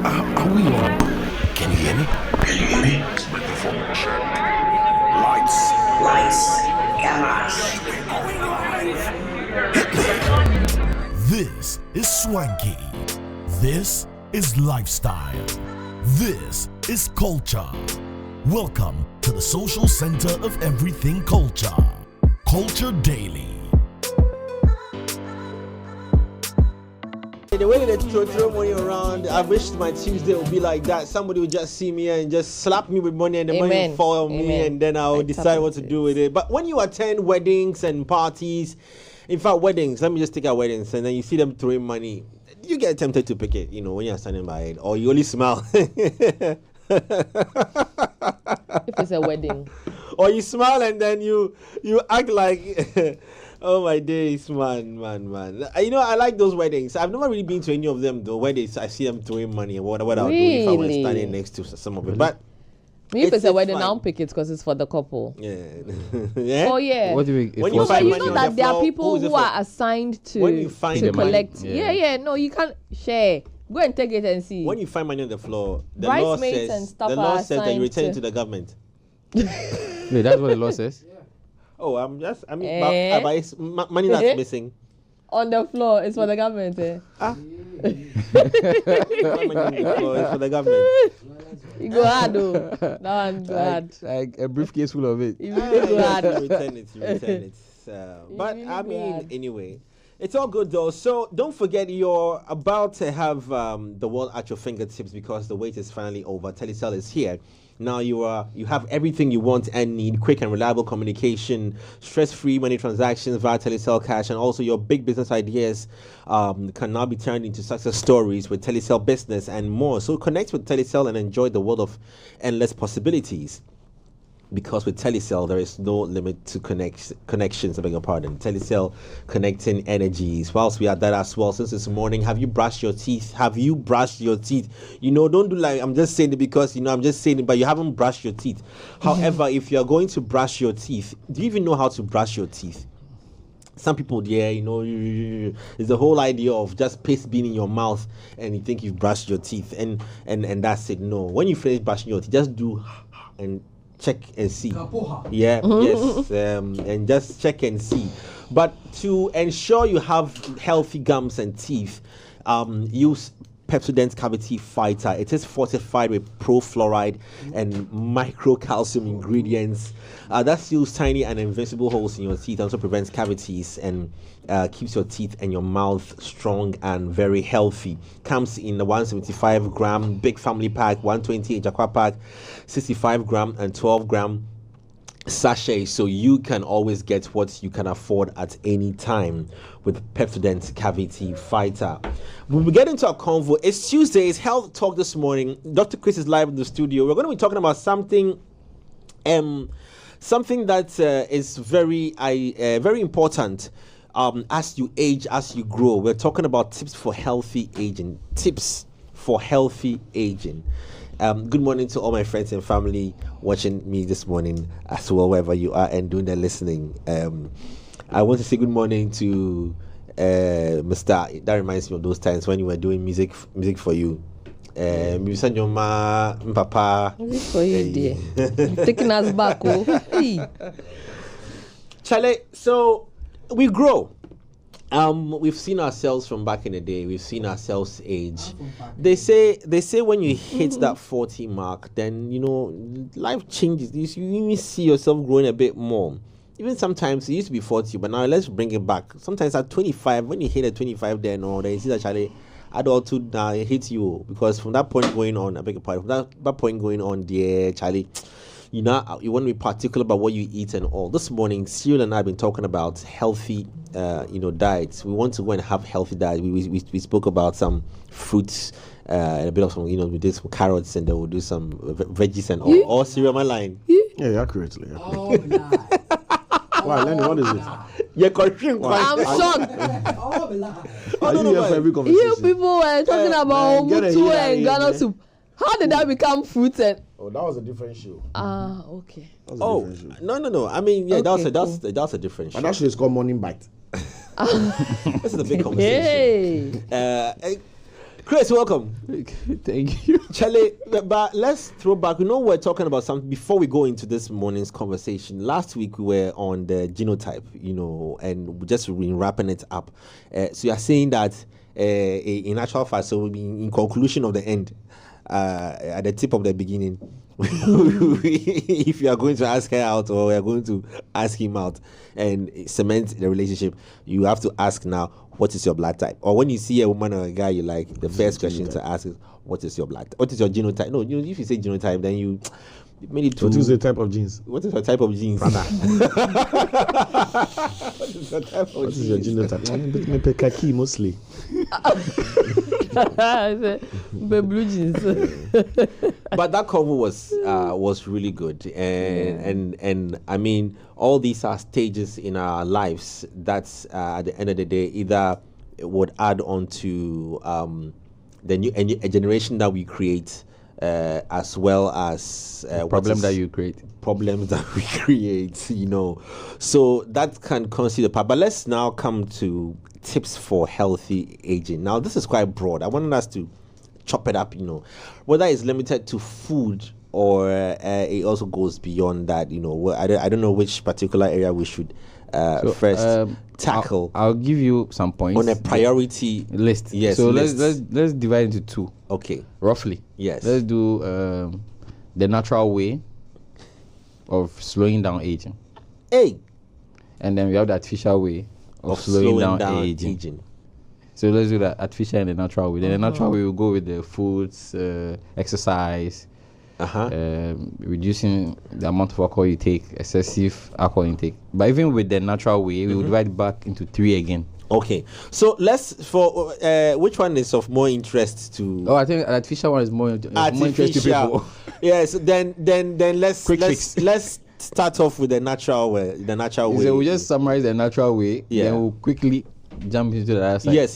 Are we on? Can you hear me? Can you hear me? Microphone check. Lights. Cameras. This is swanky. This is lifestyle. This is culture. Welcome to the social center of everything culture. Culture Daily. The way they throw money around, I wish my Tuesday would be like that. Somebody would just see me and just slap me with money, and the money would fall on me, and then I would decide what to do with it. But when you attend weddings and parties, in fact, weddings, let me just take out weddings, and then you see them throwing money, you get tempted to pick it, when you're standing by it, or you only smile. If it's a wedding. Or you smile and then you act like... Oh my days, man. I like those weddings. I've never really been to any of them though, where I see them throwing money and what I'll do if I was standing next to some of it. But if it's a wedding, I'll pick it because it's for the couple. Yeah. Yeah? Oh yeah. What do we? When you find know that there are people who are assigned to collect. Yeah. No, you can't share. Go and take it and see. When you find money on the floor, the law says that you return it to the government. Wait, that's what the law says. Oh, money that's missing. On the floor, it's for the government. Money on the floor, it's for the government. You go hard though. That one go hard. Like a briefcase full of it. You really go hard. You return it. But really anyway, it's all good though. So don't forget, you're about to have the world at your fingertips because the wait is finally over. Telecel is here. Now you have everything you want and need: quick and reliable communication, stress-free money transactions via Telecel Cash, and also your big business ideas can now be turned into success stories with Telecel Business and more. So connect with Telecel and enjoy the world of endless possibilities. Because with Telecel, there is no limit to connections. I beg your pardon. Telecel, connecting energies. Whilst we are that as well, since this morning, have you brushed your teeth? Don't do like I'm just saying it because I'm just saying it, but you haven't brushed your teeth. However, if you are going to brush your teeth, do you even know how to brush your teeth? Some people, it's the whole idea of just paste being in your mouth and you think you've brushed your teeth and that's it. No, when you finish brushing your teeth, just do and check and see. Yes, and just check and see. But to ensure you have healthy gums and teeth, use Pepsodent Cavity Fighter. It is fortified with pro-fluoride and micro-calcium ingredients that seals tiny and invisible holes in your teeth, also prevents cavities and keeps your teeth and your mouth strong and very healthy. Comes in the 175 gram big family pack, 128 Jakwa pack, 65 gram and 12 gram sachet, so you can always get what you can afford at any time with Pepsodent Cavity Fighter. We'll be getting to our convo. It's Tuesday, it's Health Talk this morning. Dr. Chris is live in the studio. We're going to be talking about something that is very important as you age, as you grow. We're talking about tips for healthy aging. Good morning to all my friends and family watching me this morning as well, wherever you are and doing the listening. I want to say good morning to Mr. That reminds me of those times when you were doing music for you. Music for you, dear. Taking us back. Charlie, so we grow. We've seen ourselves from back in the day. We've seen ourselves age. They say when you hit that 40 mark, then life changes. You see yourself growing a bit more. Even sometimes it used to be 40, but now let's bring it back. Sometimes at 25, when you hit at 25, then you see that Charlie, adulthood now it hits you, because from that point going on, I beg your pardon, from that point going on, dear Charlie, you want to be particular about what you eat and all. This morning, Cyril and I have been talking about healthy, diets. We want to go and have healthy diet. We spoke about some fruits, and a bit of some, we did some carrots, and then we'll do some veggies and all. All Cyril, my line. Yeah, accurately. Why, Lenny, what is it? I'm shocked. You people were talking about mutu and Ghana soup. How did that become fruits and? Oh, that was a different show. Okay. No. I mean, yeah, okay, that's a different show. And that show is called Morning Bite. This is a big conversation. Hey. Chris, welcome. Thank you. Charlie, but let's throw back. We're talking about something before we go into this morning's conversation. Last week we were on the genotype, and we just been wrapping it up. So you're saying that in actual fact, so in conclusion of the end, at the tip of the beginning, if you are going to ask her out or we are going to ask him out and cement the relationship, you have to ask now, what is your blood type? Or when you see a woman or a guy you like, the first question to ask is, what is your blood type? What is your genotype? No, if you say genotype, then you made it to... What is the type of jeans? What is your type of jeans? What is your type of What jeans? is your genotype? Me khaki mostly. Blue jeans. But that cover was really good, and I mean, all these are stages in our lives that's at the end of the day either would add on to the new a generation that we create, as well as Problems that you create. Problems that we create, So that can consider part. But let's now come to tips for healthy aging. Now, this is quite broad. I wanted us to chop it up, whether it's limited to food or it also goes beyond that, I don't know which particular area we should first tackle. I'll give you some points on a priority list. Yes. So let's divide into two. Okay. Roughly. Yes. Let's do the natural way of slowing down aging. Hey. And then we have the artificial way of slowing down aging. So let's do the artificial and the natural way. Then the natural way will go with the foods, exercise, reducing the amount of alcohol you take, excessive alcohol intake. But even with the natural way, we will divide it back into three again. Okay. So for which one is of more interest to? Oh, I think artificial one is more interesting to people. Yes. Then let's start off with the natural way. So we'll just summarize the natural way. Yeah. Then we'll quickly jump into the other side. Yes.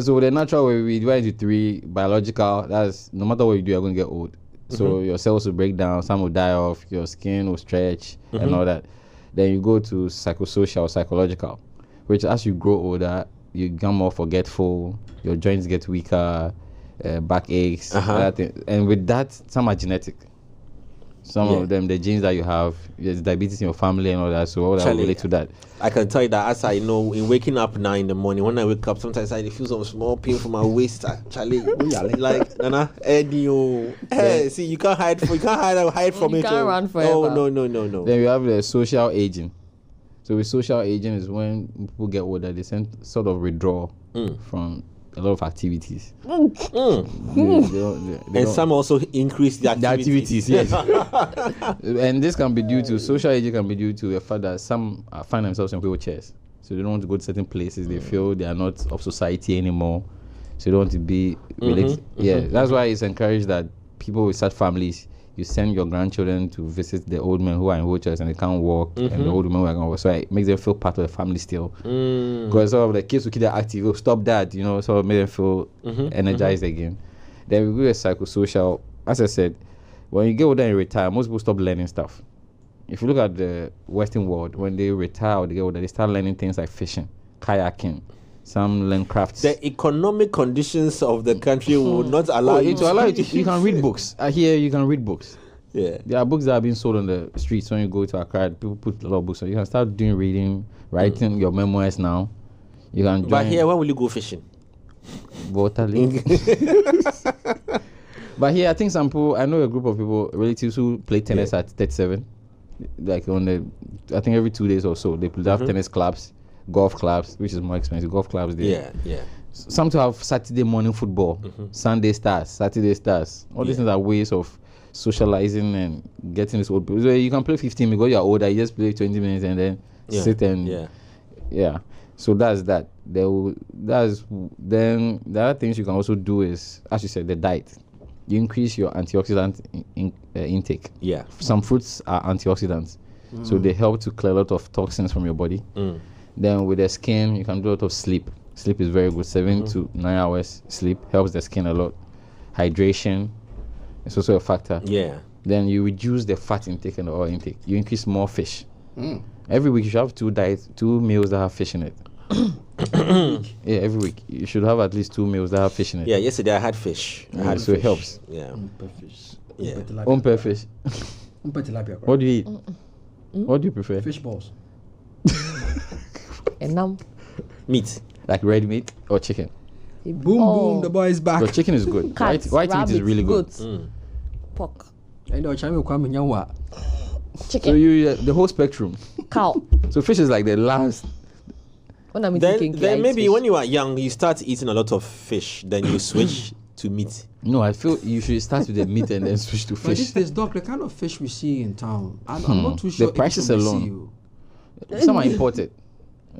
So the natural way we divide into three. Biological, that's no matter what you do, you're going to get old. So your cells will break down, some will die off, your skin will stretch and all that. Then you go to psychosocial, psychological, which as you grow older, you become more forgetful, your joints get weaker, back aches, and with that, some are genetic. Some of them, the genes that you have, there's diabetes in your family and all that, so all that will relate to that. I can tell you that as I know, in waking up now in the morning, when I wake up, sometimes I feel some small pain from my waist. Charlie, like, Nana, hey, see, you can't hide from it. You can't run forever. Oh, no. Then we have the social aging. So with social aging is when people get older, they sort of withdraw from a lot of activities. And some also increase the activities. Yes. And this can be due to social aging, can be due to the fact that some find themselves in wheelchairs. So they don't want to go to certain places. They feel they are not of society anymore. So they don't want to be related. That's why it's encouraged that people with such families, you send your grandchildren to visit the old men who are in wheelchairs and they can't walk, and the old women who are going to work. So it makes them feel part of the family still. Because some of the kids who keep them active, will stop that, so it makes them feel energized again. Then we go to psychosocial. As I said, when you get older and retire, most people stop learning stuff. If you look at the Western world, when they retire or they get older, they start learning things like fishing, kayaking. Some learn crafts. The economic conditions of the country will not allow you to. You can read books. Here you can read books. Yeah. There are books that are being sold on the streets when you go to Accra. People put a lot of books on. You can start doing reading, writing your memoirs now. You can join. But here, when will you go fishing? Waterlink. But here, I think some people, I know a group of people, relatives who play tennis at 37. Like I think every 2 days or so, they have tennis clubs. Golf clubs, which is more expensive. Golf clubs there. Yeah. Some to have Saturday morning football, Sunday stars, Saturday stars. All these things are ways of socializing and getting this old people. So you can play 15 minutes, you're older, you just play 20 minutes and then sit and So that's that. Then the other things you can also do is, as you said, the diet. You increase your antioxidant intake. Yeah. Some fruits are antioxidants, so they help to clear a lot of toxins from your body. Then with the skin, you can do a lot of sleep. Sleep is very good. 7 to 9 hours sleep helps the skin a lot. Hydration is also a factor. Yeah. Then you reduce the fat intake and the oil intake. You increase more fish. Every week you should have 2 meals that have fish in it. Yeah, every week. You should have at least 2 meals that have fish in it. Yeah, yesterday I had fish. So it helps. Yeah. Fish. Yeah. Umpe fish. What do you eat? What do you prefer? Fish balls. And Meat. Like red meat or chicken? Boom, boom, the boy is back. But chicken is good. Cats, White meat is rabbits, really good. goats, pork, I know, Chami Kwame Nyawa. chicken, So you the whole spectrum. cow. So fish is like the last. When I'm eating Then maybe when you are young, you start eating a lot of fish. Then you switch to meat. No, I feel you should start with the meat and then switch to But fish. this dog, the kind of fish we see in town, I'm not too sure. The prices if it's alone. overseas. Some are imported.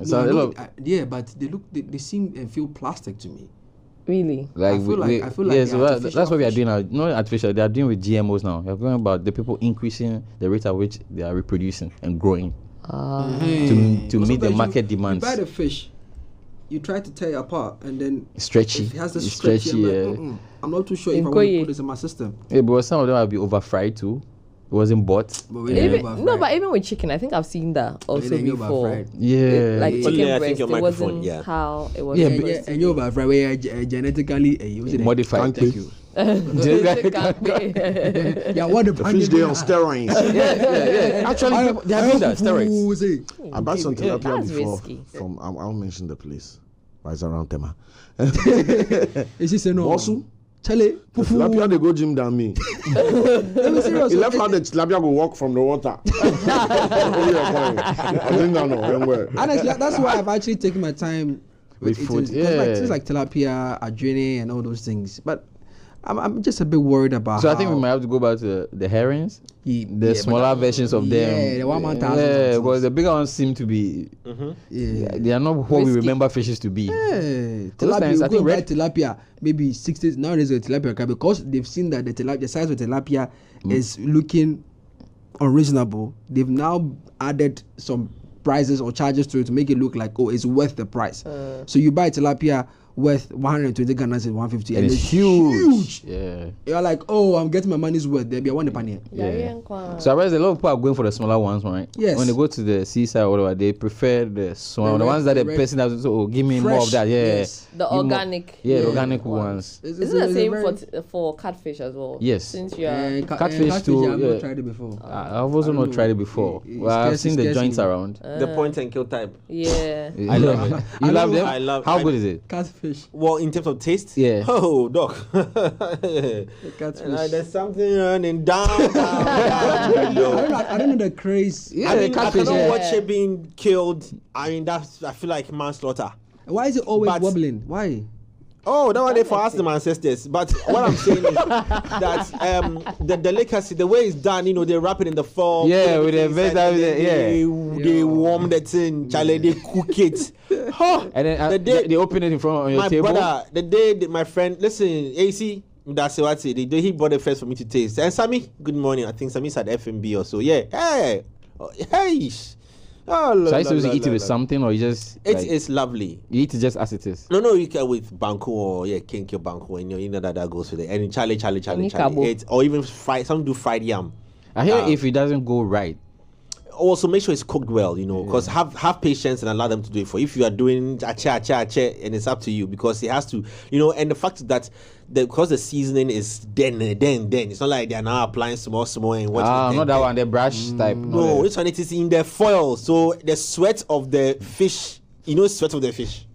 So No, a I lot know, yeah, but they seem and feel plastic to me. Really? like I feel like yeah, they're so that's artificial what we are fish. doing now. Not artificial, they are doing with GMOs now. They're going about the people increasing the rate at which they are reproducing and growing to meet the market demands. You buy the fish, you try to tear it apart, and then Stretchy. it has the It's stretchy. stretchy, I'm, like, I'm not too sure if I want Nkoye. to put this in my system. Yeah, but some of them will be over fried too. It wasn't bought. But we Even, never no, fried. but even with chicken, I think I've seen that also then you before. fried. Yeah. Like Only chicken I think breast, your it microphone, wasn't yeah. how it was. Yeah, supposed Yeah, to and you're about fried where genetically modified. Thank you. be. Yeah, what the Fish day on steroids. yeah. Actually, people, they are doing that. Steroids. I bought some tilapia That's before risky. from I won't mention the place, but it's around Tema. Is this a no? Also, Charlie, the tilapia they go gym than me. let me serious. He left how the tilapia go walk from the water. I didn't know anywhere. Honestly, that's why I've actually taken my time With eating- food, 'cause yeah. like things like tilapia, adrene, and all those things. But I'm just a bit worried about. So I think we how might have to go back to the herrings, he- the yeah, smaller but versions of them. Yeah, the 1,000. Yeah, because the bigger ones seem to be. Yeah. They are not what we Risky. remember fishes to be. Yeah, Those tilapia. times, You I go think buy red- tilapia. Maybe 60 nowadays. The tilapia crab, because they've seen that the size of tilapia is looking unreasonable. They've now added some prices or charges to it to make it look like it's worth the price. So you buy tilapia worth 120 Ghana cedis, 150, And it's huge. Yeah. You're like, oh, I'm getting my money's worth. There be a one penny. Yeah. So I realize a lot of people are going for the smaller ones, right? Yes. When they go to the seaside or whatever, they prefer the small, the ones that the red- person has. So give me more of fresh, that. Yeah. yes. The Give more- organic. Yeah, the organic ones. Isn't the same for catfish as well? Yes. Since you are Catfish too, I've yeah. not tried it before. I've also I don't not know. tried it before. It Well, I've scares- seen it the scares joints me. around. The point and kill type. yeah. I love it. You love them? I love- How I- good is it? Catfish. Well, in terms of taste, Yeah. Oh, doc. Catfish. There's something running down. I don't know the craze. Yeah, I the mean, I catfish. cannot Yeah. watch it being killed. I mean, I feel like manslaughter. Why is it always But- wobbling? Why? Oh, that one they for us the ancestors. But what I'm saying is that the delicacy, the way it's done, they wrap it in the foil. Yeah, put with the everything veg, inside, and then yeah. they warm the thing, Charlie, they cook it. Huh. And then The day- they open it in front of your My table. brother, the day that my friend, listen, AC, that's what it. The day he brought it first for me to taste. And Sammy, good morning. I think Sammy's at FMB or so. Yeah. Hey. Oh, hey. Oh, So I used to eat it with something, or you just It's lovely. you eat it just as it is. No, you can with banku or kinky banku, and you know that goes with it. And Charlie. Nikabo. It's or even fried. Some do fried yam. I hear if it doesn't go right, Also, make sure it's cooked well, because have patience and allow them to do it for you. If you are doing ache, and it's up to you, because it has to, and the fact that because the seasoning is then, it's not like they are now applying small and watching. not that one, the brush type. No, this one it is in the foil, so the sweat of the fish. Sweat of the fish.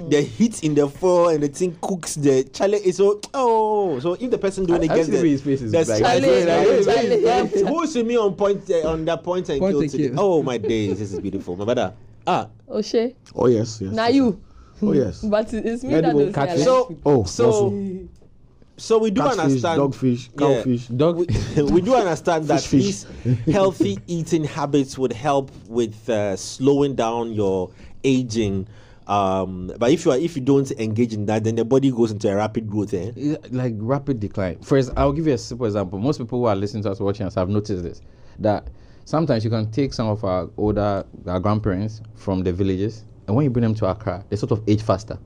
The heat in the foil and the thing cooks the chale is so. So if the person doing it I gets see his face is the like- Chale. who's me on point on that point and Point kill and today? kill. Oh my days, this is beautiful, my brother. Oshe. Oh yes. Now you. Oh yes. But it's me Edible that catfish. does it. So we do Catfish, understand dogfish, Yeah. cowfish. Dog. we do understand that Fish. these healthy eating habits would help with slowing down your aging. But if you don't engage in that, then the body goes into a rapid growth. Like rapid decline. First, I'll give you a simple example. Most people who are listening to us, watching us, have noticed this, that sometimes you can take some of our grandparents from the villages, and when you bring them to Accra, they sort of age faster.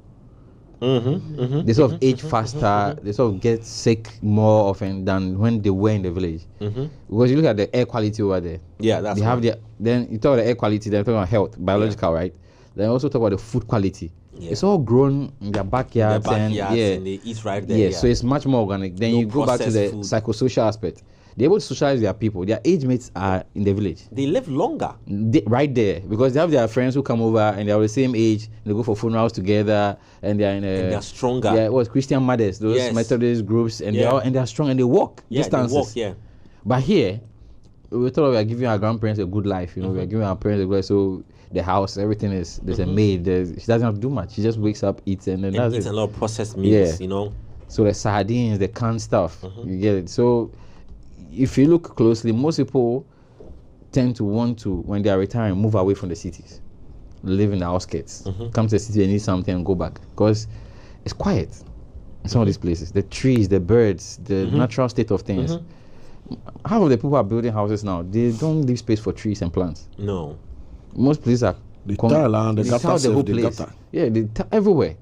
They sort of age faster. They sort of get sick more often than when they were in the village. Because you look at the air quality over there. Yeah, that's they have then you talk about the air quality. They're talking about health, biological, right? Then also talk about the food quality. Yeah. It's all grown in their backyards, and they eat right there. yeah, so it's much more organic. Then No you go back to the processed food. psychosocial aspect. They're able to socialize their people. Their age mates are in the village. They live longer. Right there, because they have their friends who come over and they're the same age. They go for funerals together, and they're in And they're stronger. Yeah, it was Christian mothers, those Yes. Methodist groups, and Yeah. they're strong and they walk Yeah, distances. they walk, yeah. But here, we thought we are giving our grandparents a good life. You know, we are giving our parents a good life. So the house, everything is there's a maid. She doesn't have to do much. She just wakes up, eats, and then And that's eats it. a lot of processed meals, Yeah. you know. So the sardines, the canned stuff, you get it. So if you look closely, most people tend to want to, when they are retiring, move away from the cities, live in the outskirts, come to the city and eat something and go back, because it's quiet in some of these places. The trees, the birds, the natural state of things. Half of the people who are building houses now, they don't leave space for trees and plants. No. Most places are The tile and the they gutter tile the sef, whole the place. gutter. Yeah, they everywhere.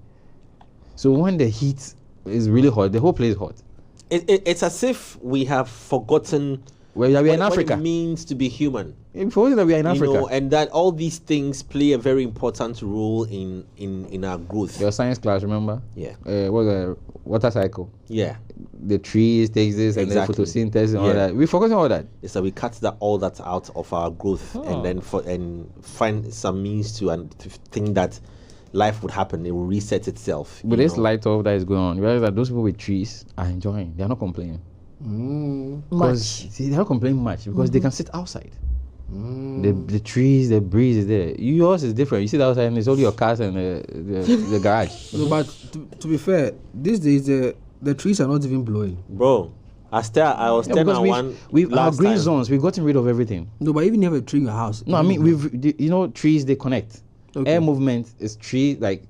So when the heat is really hot, the whole place is hot. It's as if we have forgotten Well, we are in what Africa. it means to be human. Before that, we are in You Africa. know, and that all these things play a very important role in our growth. Your science class, remember? Yeah. What the water cycle? Yeah. The trees takes this and then Exactly. photosynthesis and all Yeah. that. We forgot all that. It's that we cut all that out of our growth and then find some means to think that life would happen. It will reset itself. With you this know. light off that is going on, you realize that those people with trees are enjoying. They are not complaining. Much. They're not complaining much because they can sit outside. The trees, the breeze is there. Yours is different. You sit outside and it's only your cars and the garage. No, but to be fair, these days the trees are not even blowing. Bro, I was Yeah, telling because one we've our last green time. zones. We've gotten rid of everything. No, but even if you have a tree in your house. No, I mean trees they connect. Okay. Air movement is tree like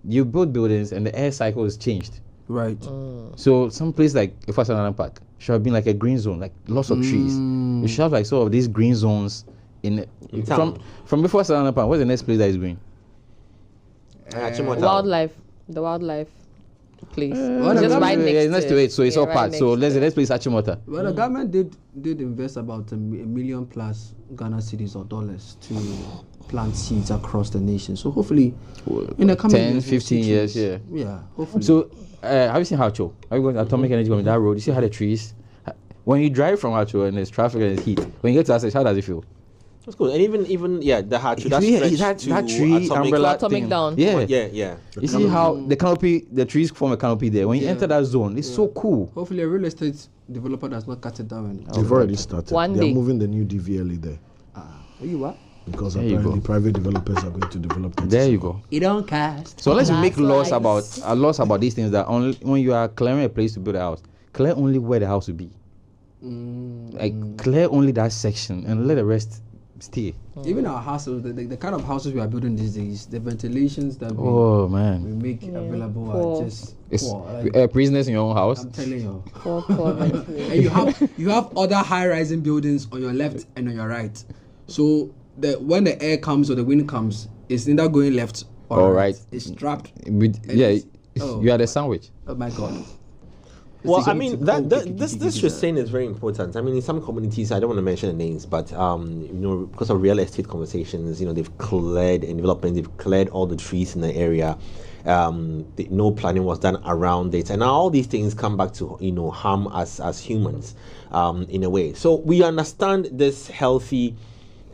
you build buildings and the air cycle is changed. Right. So some place like Ifasana Park should have been like a green zone, like lots of trees. You should have like sort of these green zones in town. from before Savannah Park. What's the next place that is green? Achimota. The wildlife place. Well, Just the right government- next next to to it, so it's Yeah, all right part. next So to let's it. the next place Achimota. Well, the government did invest about $1 million plus Ghana cedis or dollars to plant seeds across the nation. So hopefully, in the coming 10, years, 15 see years, trees. Yeah, hopefully. So have you seen Hacho? Have you gone to Atomic Energy Company that road? You see how the trees. When you drive from Hacho and there's traffic and there's heat, when you get to Asset, how does it feel? That's good. And even the Hachu, that Yeah, stretch to that tree Atomic. umbrella Atomic thing. down. Yeah. Yeah. You see how the canopy, the trees form a canopy there. When you enter that zone, it's so cool. hopefully a real estate developer does not cut it down. They've already started. One They're day. moving the new DVLA there You what? because There you apparently go. private developers are going to develop it. There you go. It don't cast. So let's make laws Lights. about these things that only when you are clearing a place to build a house, clear only where the house will be. Like clear only that section and let the rest stay. Even our houses, the kind of houses we are building these days, the ventilations that Oh we man, make available Poor. are just it's poor. Like, prisoners in your own house. I'm telling you. Poor ventilation. And you have other high-rising buildings on your left and on your right. So when the air comes or the wind comes, it's neither going left or All right. right. It's trapped. Yeah, Oh. you are the sandwich. Oh my God. Well, See, I mean this you're saying is very important. I mean, in some communities, I don't want to mention the names, but because of real estate conversations, they've cleared in development, they've cleared all the trees in the area. No planning was done around it, and now all these things come back to harm us as humans, in a way. So we understand this healthy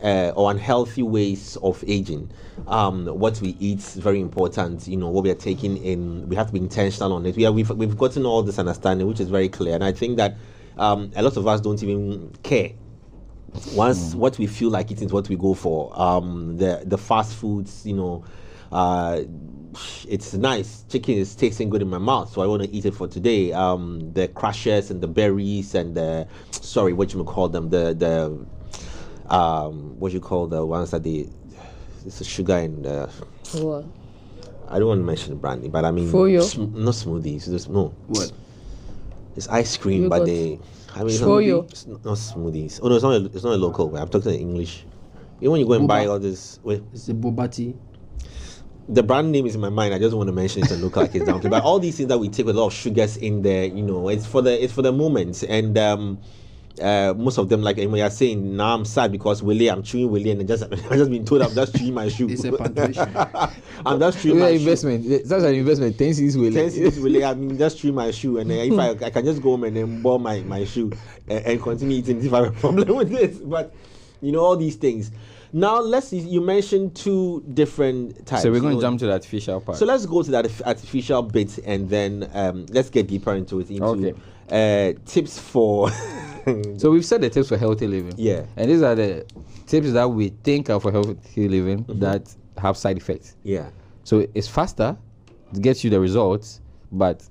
or unhealthy ways of aging. What we eat is very important. What we are taking in, we have to be intentional on it. We've gotten all this understanding, which is very clear. And I think that a lot of us don't even care. Once what we feel like eating is what we go for. The fast foods, it's nice. Chicken is tasting good in my mouth, so I want to eat it for today. The crushers and the berries and the what you call them, what you call the ones that it's the sugar and What? I don't want to mention the brand, but I mean Froyo? not smoothies. No, What? it's ice cream, but Yogurt. it's Froyo? it's not smoothies. Oh no, it's not a local way. I'm talking in English. When you go and buy all this, It's a bobati. the brand name is in my mind. I just want to mention it and look like it's down to. But all these things that we take with a lot of sugars in there, it's for the moment. And most of them, like when you're saying, now I'm sad because I'm chewing Willie, and I just been told I'm just chewing my shoe. It's a punctuation. I'm just chewing my investment. shoe. That's an investment. 10 cents Willie. 10 cents Willie. I mean, just chewing my shoe, and then if I can just go home and then bore my shoe and continue eating if I have a problem with this. But all these things. Now you mentioned 2 different types. So we're going to jump to the artificial part. So let's go to that artificial bit, and then let's get deeper into it. Tips for. So we've said the tips for healthy living. Yeah. And these are the tips that we think are for healthy living that have side effects. Yeah. So it's faster, it gets you the results, but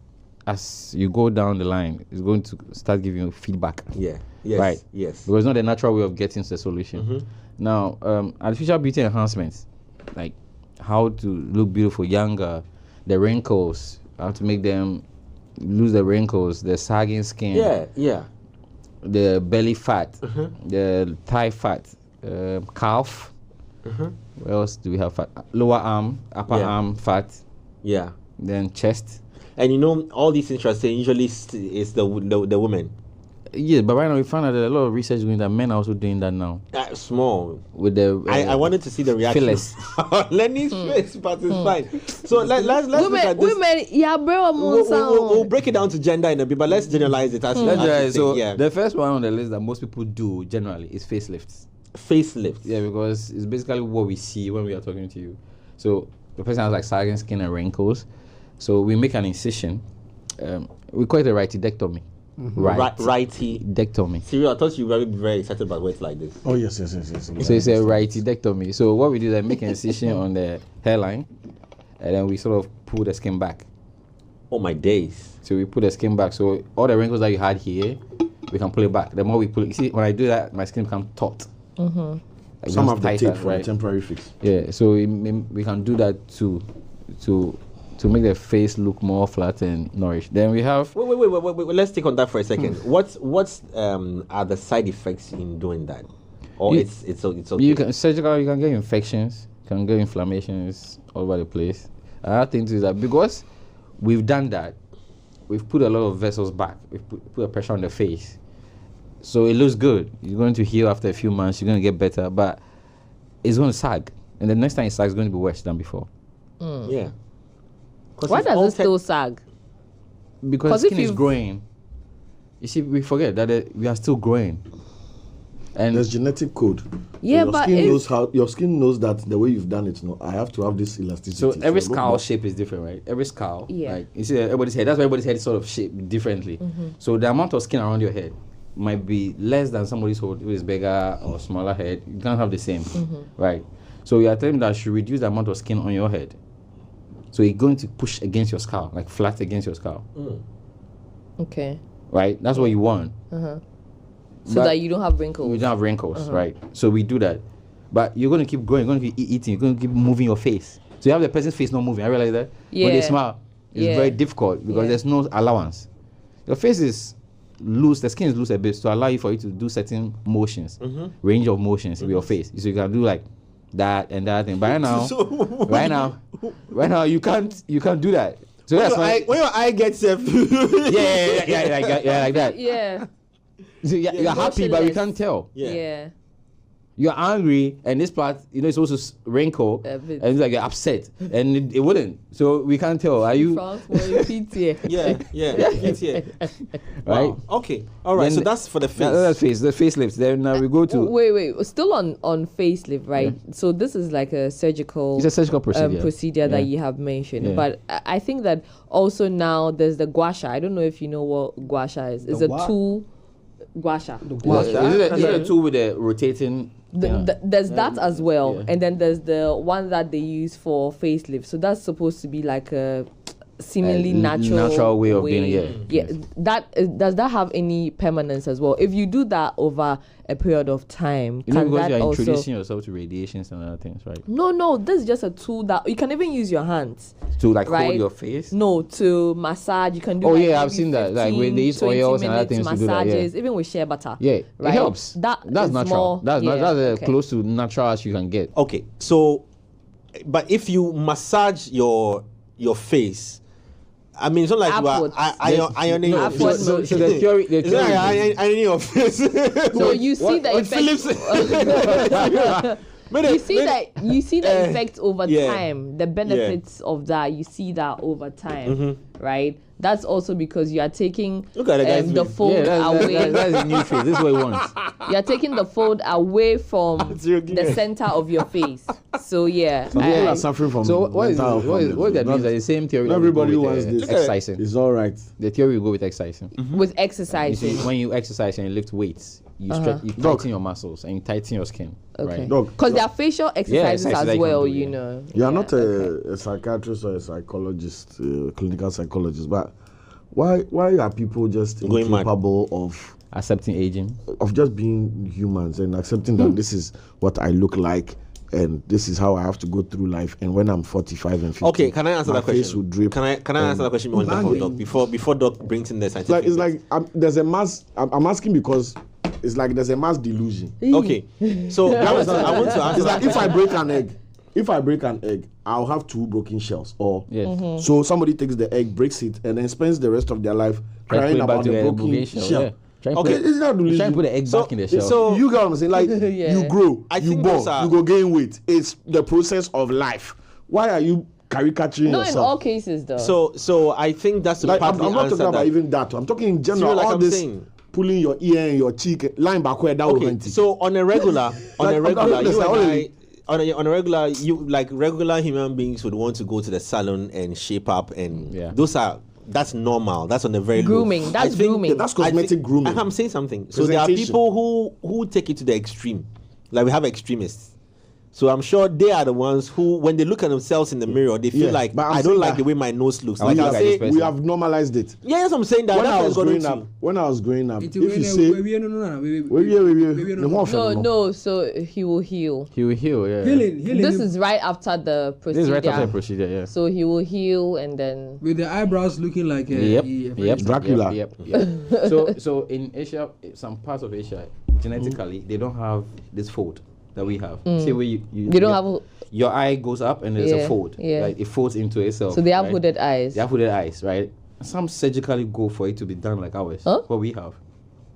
as you go down the line, it's going to start giving you feedback. Yeah. Yes. Right. Yes. Because it's not the natural way of getting to the solution. Now, artificial beauty enhancements, like how to look beautiful, younger, the wrinkles, how to make them lose the wrinkles, the sagging skin. Yeah. The belly fat, the thigh fat, calf. What else do we have? Fat? Lower arm, upper arm fat. Yeah. Then chest. And all these things are saying usually is the women. Yeah, but right now we found out that a lot of research is going that men are also doing that now. Small. With the I wanted to see the reaction. Lenny's face, but it's fine. So let's look at this. Women, we'll break it down to gender in a bit, but let's generalize it. The first one on the list that most people do generally is facelifts. Facelifts. Yeah, because it's basically what we see when we are talking to you. So the person has like sagging skin and wrinkles. So we make an incision. We call it a rightidectomy. Rightidectomy. Cyril, I thought you were very excited about words like this. Oh, yes. So it's a rightidectomy. So what we do is I make an incision on the hairline, and then we sort of pull the skin back. Oh my days. So we pull the skin back. So all the wrinkles that you had here, we can pull it back. The more we pull it, you see, when I do that, my skin becomes taut. Like some of the tape for the temporary fix. Yeah, so we can do that to make the face look more flat and nourished. Then we have. Wait. Let's take on that for a second. What's are the side effects in doing that? Or it's okay. You can get infections, you can get inflammations all over the place. Another thing is that because we've done that, we've put a lot of vessels back. We've put a pressure on the face, so it looks good. You're going to heal after a few months. You're going to get better, but it's going to sag, and the next time it sags, it's going to be worse than before. Yeah. Why does it still sag? Because skin is growing. You see, we forget that we are still growing. And there's genetic code. Yeah, so but your skin knows that the way you've done it. I have to have this elasticity. So every skull shape is different, right? Every skull, like you see, everybody's head. That's why everybody's head is sort of shaped differently. So the amount of skin around your head might be less than somebody's who is bigger or smaller head. You can't have the same, right? So we are telling that should reduce the amount of skin on your head. So you're going to push against your skull, like flat against your skull. Okay. Right? That's what you want. So that you don't have wrinkles. You don't have wrinkles, right? So we do that. But you're going to keep growing, you're going to keep eating, you're going to keep moving your face. So you have the person's face not moving. I realize that. Yeah. When they smile, it's very difficult because there's no allowance. Your face is loose, the skin is loose a bit to allow you for you to do certain motions, range of motions with your face. So you can do like that and that thing. But right now, you can't do that. So when your eye gets yeah, like that. Yeah. So you're happy, but we can't tell. Yeah. You're angry, and this part, it's also wrinkle, and it's like you're upset, and it wouldn't. So we can't tell. Are you? Yeah. Right. Wow. Okay. All right. Then so that's for the face. That's face. The facelifts. Then we go to. Wait. Still on facelift, right? Yeah. So this is like a surgical. It's a surgical procedure. That you have mentioned, but I think that also now there's the gua sha. I don't know if you know what gua sha is. It's a tool. Gua sha. Is it a tool with a rotating? There's that as well, and then there's the one that they use for facelift. So that's supposed to be like a seemingly natural way of doing it. Yeah. Does that have any permanence as well? If you do that over a period of time, because you're introducing yourself to radiations and other things, right? No, this is just a tool that you can even use your hands to hold your face. No, to massage. You can do. I've seen that. Like when they use oils and other things to do that. Yeah. Even with shea butter. Yeah, right? It helps. That's natural. That's close to natural as you can get. Okay, so, but if you massage your face, I mean, it's not like Upwards. you are ironing your Upward face. So the theory, It's not like ironing your face. So you see the effect. You see the effect over time, the benefits of that. You see that over time, right? That's also because you are taking the fold away. That's a new phase. This is what he wants. You are taking the fold away from the center of your face. So yeah. Some people are suffering from. So what that means? The same theory. Everybody wants this. Exercising. It's all right. The theory will go with exercising. With exercising. You see, when you exercise and you lift weights, you stretch, you tighten your muscles and you tighten your skin. Okay. Right? Because there are facial exercises as well, you know. You are not a psychiatrist or a psychologist, clinical psychologist, but why are people just incapable of accepting aging, of just being humans and accepting that this is what I look like and this is how I have to go through life, and when I'm 45 and 50, okay, can I answer that question? Will drip. Can I answer that question on behalf of Doc before Doc brings in the scientific? It's like there's a mass. I'm asking because it's like there's a mass delusion. Okay, so I want to answer. It's like if I break an egg, I'll have 2 broken shells. Or so somebody takes the egg, breaks it, and then spends the rest of their life crying about the broken shell. Yeah. Okay, it's not delusion. Try to put the egg back in the shell. So you get what I'm saying? Like you grow, you born, you go gain weight. It's the process of life. Why are you caricaturing Not yourself? in all cases, though. So I think that's like, I'm partly not talking answer about that. even that. I'm talking in general. like all I'm this saying. Pulling your ear and your cheek, line backward down. Okay, so on a regular, regular human beings would want to go to the salon and shape up, and that's normal. That's on a very grooming. That's grooming. Yeah, that's cosmetic grooming. I'm saying something. So there are people who take it to the extreme. Like we have extremists. So I'm sure they are the ones who, when they look at themselves in the mirror, they feel like I don't like the way my nose looks. Like I say, we have normalized it. Yeah, yes, I'm saying that. When I was growing up, if you say, no, so he will heal. He will heal. Yeah. Healing. This is right after the procedure. This is right after the procedure. Yeah. So he will heal and then with the eyebrows looking like Dracula. Yep. So in Asia, some parts of Asia, genetically, they don't have this fold that we have. See where you don't have your eye goes up and there's a fold. Yeah. Like it folds into itself. So they have hooded eyes. They have hooded eyes, right? Some surgically go for it to be done like ours. What we have.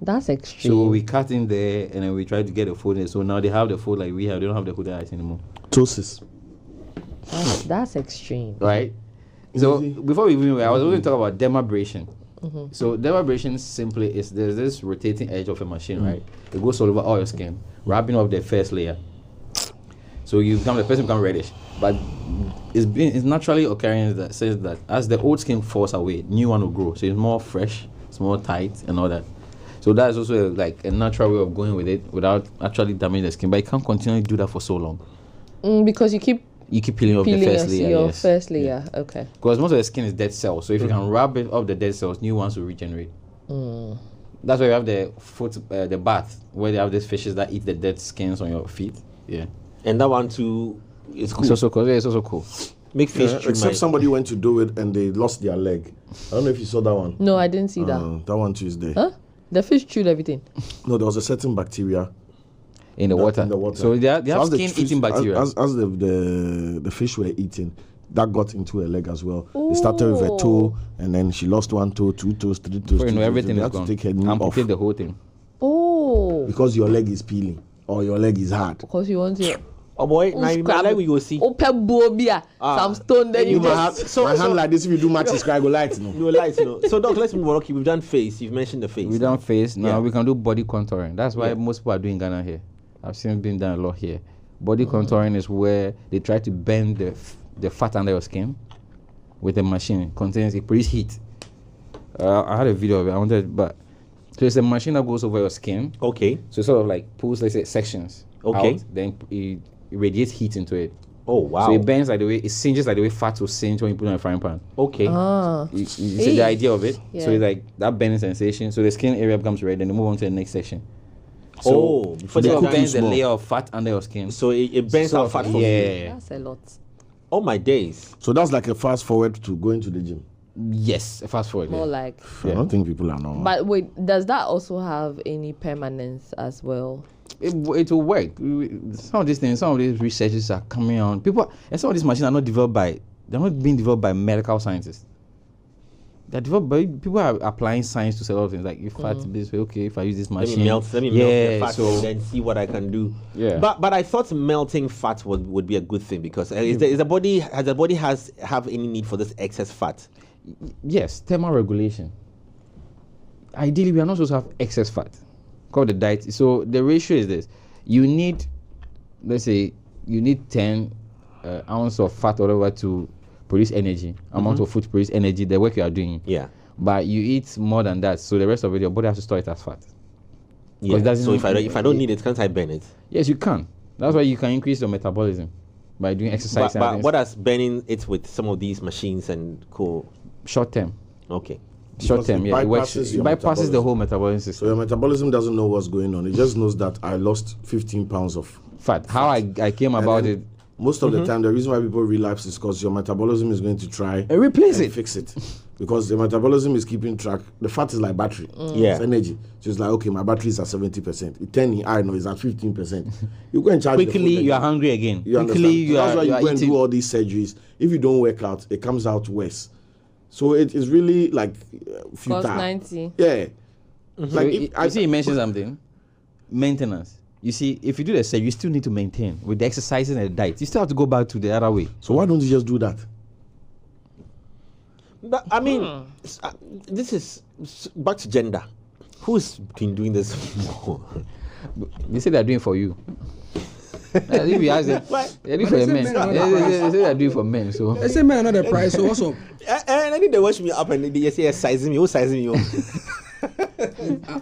That's extreme. So we cut in there and then we try to get a fold in. So now they have the fold like we have. They don't have the hooded eyes anymore. Ptosis. That's extreme. Right? So before we even I was going to talk about dermabrasion. So dermabrasion simply is there's this rotating edge of a machine, right? It goes all over all your skin, wrapping up the first layer. So the person becomes reddish. But it's naturally occurring that says that as the old skin falls away, new one will grow. So it's more fresh, it's more tight and all that. So that's also like a natural way of going with it without actually damaging the skin. But you can't continue to do that for so long. Because you keep peeling off the first layer. Your first layer, okay. Because most of the skin is dead cells. So if you can wrap it up the dead cells, new ones will regenerate. That's why you have the the bath, where they have these fishes that eat the dead skins on your feet. Yeah. And that one too is cool. It's also cool. Yeah, it's also cool. Make fish except somebody went to do it and they lost their leg. I don't know if you saw that one. No, I didn't see that. That one too is there. Huh? The fish chewed everything. No, there was a certain bacteria in the water. So they have skin eating bacteria. As the fish were eating, that got into her leg as well. It started with a toe, and then she lost 1 toe, 2 toes, 3 toes. You know, everything is gone. To take her knee off. The whole thing. Oh. Because your leg is peeling or your leg is hard. Because you want to. Oh boy, now you like we go see. Some stone then you just. My hand like this. If you do matches, I go light. No light. So Doc, let's move on. Okay, we've done face. You've mentioned the face. We've done face. Now we can do body contouring. That's why most people are doing Ghana here. I've seen it being done a lot here. Body contouring is where they try to bend the fat under your skin with a machine. It produces heat. I had a video of it. So it's a machine that goes over your skin. Okay. So it sort of like pulls, let's say, sections. Okay. Out, then it radiates heat into it. Oh wow. So it bends like the way it singes like the way fat will singe when you put it on a frying pan. Okay. You see the idea of it. Yeah. So it's like that bending sensation. So the skin area becomes red, then they move on to the next section. So before they bend the layer of fat under your skin. So it bends out fat from you. That's a lot. Oh my days. So that's like a fast forward to going to the gym. Yes, a fast forward. More like. I don't think people are normal. But wait, does that also have any permanence as well? It will work. Some of these researches are coming on. And some of these machines are not being developed by medical scientists. that people are applying science to a lot of things. Like if fat this way, okay, if I use this machine, let me melt the fat and then see what I can do. Yeah. But I thought melting fat would be a good thing because has the body have any need for this excess fat? Yes, thermal regulation. Ideally, we are not supposed to have excess fat. Called the diet. So the ratio is this: you need, let's say, 10 ounce of fat or whatever to produce energy, amount of food to produce energy, the work you are doing. Yeah. But you eat more than that, so the rest of it, your body has to store it as fat. Yeah. So if I don't need it, can't I burn it? Yes, you can. That's why you can increase your metabolism by doing exercise. But what does burning it with some of these machines and short term? Okay. Short term, yeah. It bypasses the whole metabolism system. So your metabolism doesn't know what's going on. It just knows that I lost 15 pounds of fat. How I came about it. Most of the time, the reason why people relapse is because your metabolism is going to try and replace it, fix it, because the metabolism is keeping track. The fat is like battery, it's energy. So it's like, okay, my battery is at 70%. It turning, I know it's at 15%. You go and charge quickly. You are hungry again. Quickly, that's why you go and do all these surgeries. If you don't work out, it comes out worse. So it is really like futile. Cost 90. Yeah. Like I see you mentioned something. Maintenance. You see, if you do the surgery, you still need to maintain with the exercises and the diet. You still have to go back to the other way. So why don't you just do that? But I mean, this is back to gender. Who's been doing this more? They say they're doing for you. If you ask them, they're doing for the men. They say they're doing for men. So they say men are not the price. So what's up? And I think they watch me up and they say sizing me. Who's sizing me?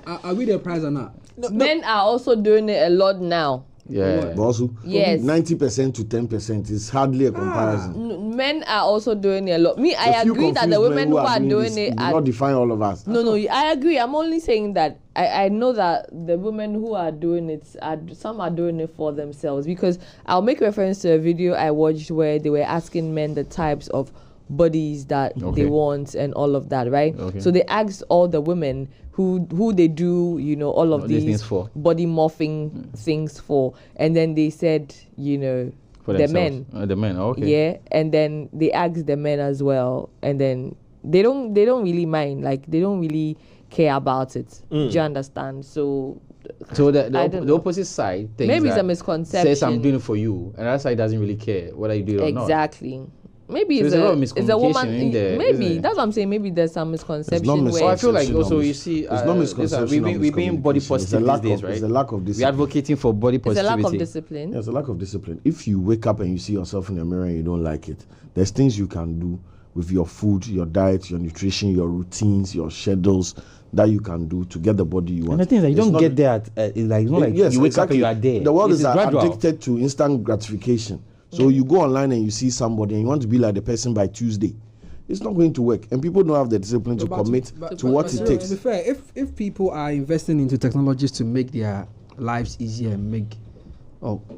Are we the price or not? Men are also doing it a lot now. Yeah. But also, yes, 90% to 10% is hardly a comparison. Men are also doing it a lot. I agree that the women who are doing it do not define all of us. No, I agree. I'm only saying that I know that the women who are doing it, some are doing it for themselves. Because I'll make reference to a video I watched where they were asking men the types of bodies that they want and all of that, right? Okay. So they asked all the women who they do, all of these body morphing things for, and then they said, for the men. The men, okay. Yeah, and then they asked the men as well, and then they don't really mind, like they don't really care about it. Do you understand? So the opposite side thinks maybe it's a misconception. Says I'm doing it for you, and that side doesn't really care whether you do it or not. Exactly. Maybe so it's a woman in there. Maybe that's what I'm saying. Maybe there's some misconception. So I feel like also you see, it's not misconception. We've been body positive these days, right? It's a lack of discipline. We're advocating for body positivity. It's a lack of discipline. Yeah, it's a lack of discipline. If you wake up and you see yourself in the mirror and you don't like it, there's things you can do with your food, your diet, your nutrition, your routines, your schedules that you can do to get the body you want. And the thing is that you don't get there it's not like you wake up and you are there. The world is addicted to instant gratification. So you go online and you see somebody and you want to be like the person by Tuesday. It's not going to work. And people don't have the discipline to commit to what it takes. To be fair, if people are investing into technologies to make their lives easier and make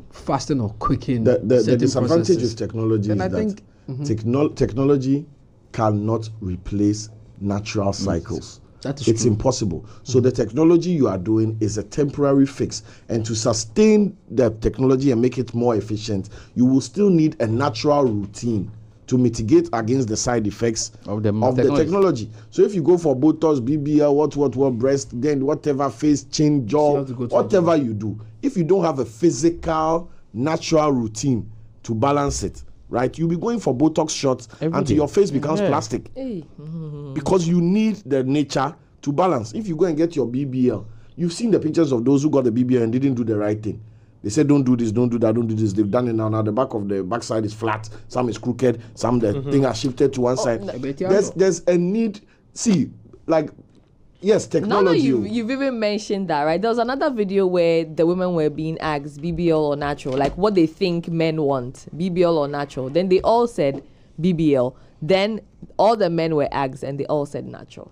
fasten or quicken the disadvantage of technology is that technology cannot replace natural cycles. It's impossible. So the technology you are doing is a temporary fix, and to sustain the technology and make it more efficient, you will still need a natural routine to mitigate against the side effects of the technology. So if you go for Botox, BBL, what, breast, then whatever, face, chin, jaw, whatever you do, if you don't have a physical, natural routine to balance it, right, you'll be going for Botox shots until your face becomes plastic. Because you need the nature to balance. If you go and get your BBL, you've seen the pictures of those who got the BBL and didn't do the right thing. They said, don't do this, don't do that, don't do this. They've done it now. Now the backside is flat. Some is crooked. Some the thing are shifted to one side. There's a need. See, like, yes, technology. No, you've even mentioned that, right? There was another video where the women were being asked BBL or natural, like what they think men want, BBL or natural. Then they all said BBL. Then all the men were asked and they all said natural.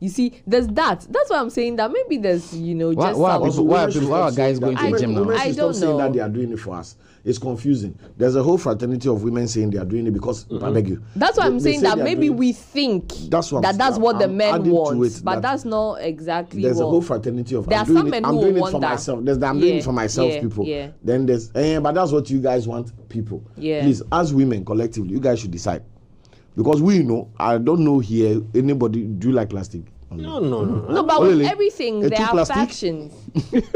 You see, there's that. That's why I'm saying that maybe there's, why are guys going to the gym now? I don't know. Saying that they are doing it for us. It's confusing. There's a whole fraternity of women saying they are doing it because, I beg you. That's why I'm saying that maybe we think that's what the men want, but that's not exactly there's a whole fraternity of there are some men who want for that. myself. I'm doing it for myself, people. Yeah. Then there's, but that's what you guys want, people. Yeah. Please, as women collectively, you guys should decide. Because we know, I don't know here, anybody, do you like plastic? No. No, but Really? with everything It's there too are plastic? factions.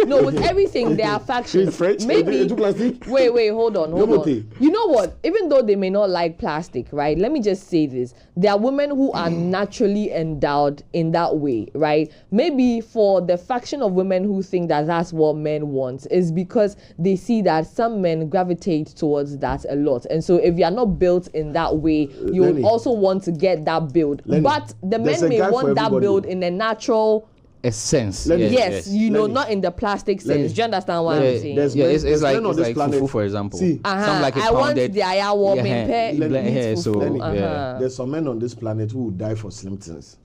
No, with everything there are factions. French? Maybe. It's too plastic? Wait, hold on. Nobody. You know what? Even though they may not like plastic, right? Let me just say this: there are women who are naturally endowed in that way, right? Maybe for the faction of women who think that that's what men want, is because they see that some men gravitate towards that a lot, and so if you are not built in that way, you would Lenny. also want to get that build. Lenny, But the there's men a may guy for want that everybody. build in a natural. A sense. Let me- Yes, you know, Lenny. not in the plastic sense. Lenny. Do you understand what Yeah, I'm saying? there's Yeah, men- it's there's like men on it's this like planet. fufu, for example. See, Some like it I want pounded. the Aya woman Yeah, pair. yeah, so Lenny. yeah. There's some men on this planet who would die for slim things.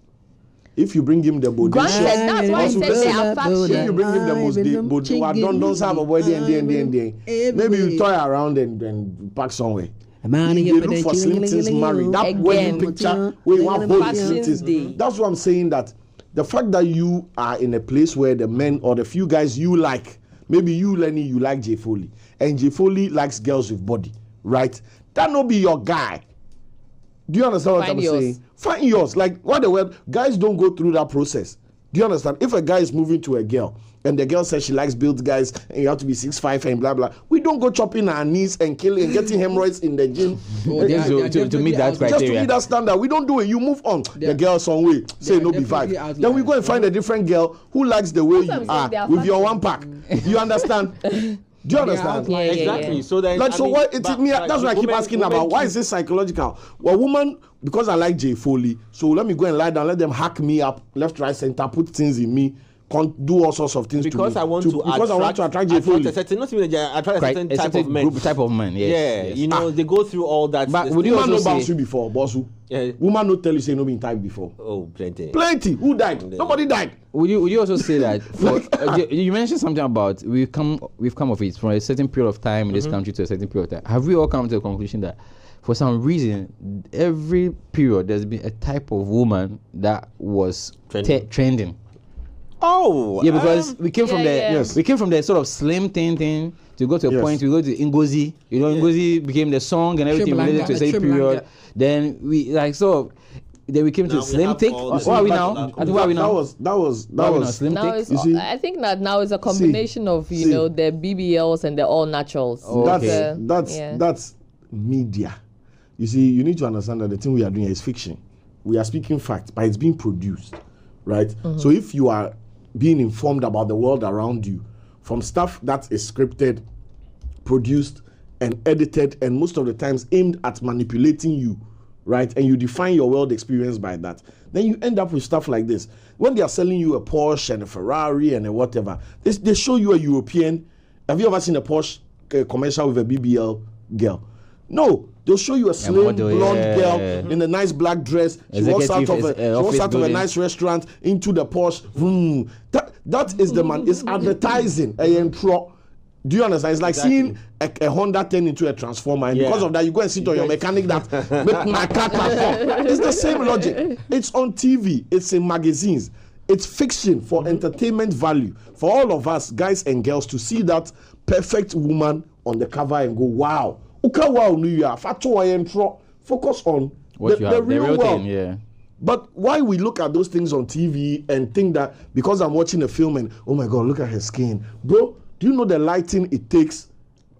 If you bring him the body, Granted, that's why I said they are if you factions. bring him the most body, don't have a body and maybe you toy around and pack somewhere. They look for slim things married. That Again. wedding picture where you want hold slim Factions day. things. That's what I'm saying, that the fact that you are in a place where the men or the few guys you like, maybe you, Lenny, you like Jay Foley, and Jay Foley likes girls with body, right? That no be your guy. Do you understand what Find I'm yours. saying? Find yours. Like, what the word? Guys don't go through that process. Do you understand? If a guy is moving to a girl and the girl says she likes built guys and you have to be 6'5" and blah blah, we don't go chopping our knees and killing and getting hemorrhoids in the gym. To meet that Just to meet criteria. that standard, we don't do it. You move on. The girl some way say no be vibe. definitely Then we go and find a different girl who likes the way That's you what I'm saying, they are are with your factions. 1 pack. You understand? Do you understand? Yeah, yeah, Exactly. yeah. So then, Like, so what? but That's what I keep women- asking women about. Why keep- is this psychological? Well, woman, because I like Jay Foley, so let me go and lie down, let them hack me up, left, right, center, put things in me, do all sorts of things because to me. I want to because I want to attract Jay Foley. a certain, not even attract a certain A type certain of men. group type of man. Yes, Yeah, yes. you know, they go through all that. But this would thing. you Woman no also bounce say- you before, bossu. Yeah. Woman no tell you say no been typed before. Oh, plenty. Plenty. Who died? Nobody died. Would you also say that for, you mentioned something about we've come of it from a certain period of time in this country to a certain period of time. Have we all come to a conclusion that for some reason every period there's been a type of woman that was trending? Oh, Yeah, because we came from the Yes. we came from the sort of slim thing to go to a Yes. point. We go to Ngozi. You know, Ngozi became the song and everything related to a certain period. Then we then we came Now to we slim have thick. all What the- are we but- now? I think what are we now? That was What are we now? Slim Now thick. it's, You see? I think that now it's a combination of see. the BBLs and the all naturals. Oh, okay. That's media. You see, you need to understand that the thing we are doing is fiction. We are speaking fact, but it's being produced, right? So if you are being informed about the world around you from stuff that is scripted, produced, and edited, and most of the times aimed at manipulating you, right? And you define your world experience by that, then you end up with stuff like this. When they are selling you a Porsche and a Ferrari and a whatever, they show you a European. Have you ever seen a Porsche commercial with a BBL girl? No, they'll show you a slim model, blonde yeah. girl in a nice black dress. She walks out of Executive, a office building. nice restaurant into the Porsche. That is the man. It's advertising. A intro. Do you understand? It's like seeing a Honda turn into a transformer, and because of that, you go and sit on your mechanic that make my car transform. It's the same logic. It's on TV. It's in magazines. It's fiction for entertainment value for all of us, guys and girls, to see that perfect woman on the cover and go, wow. Uka wow, New Year. Focus on What you the have, real the real world. thing, yeah. But why we look at those things on TV and think that because I'm watching a film and oh my God, look at her skin, bro. Do you know the lighting it takes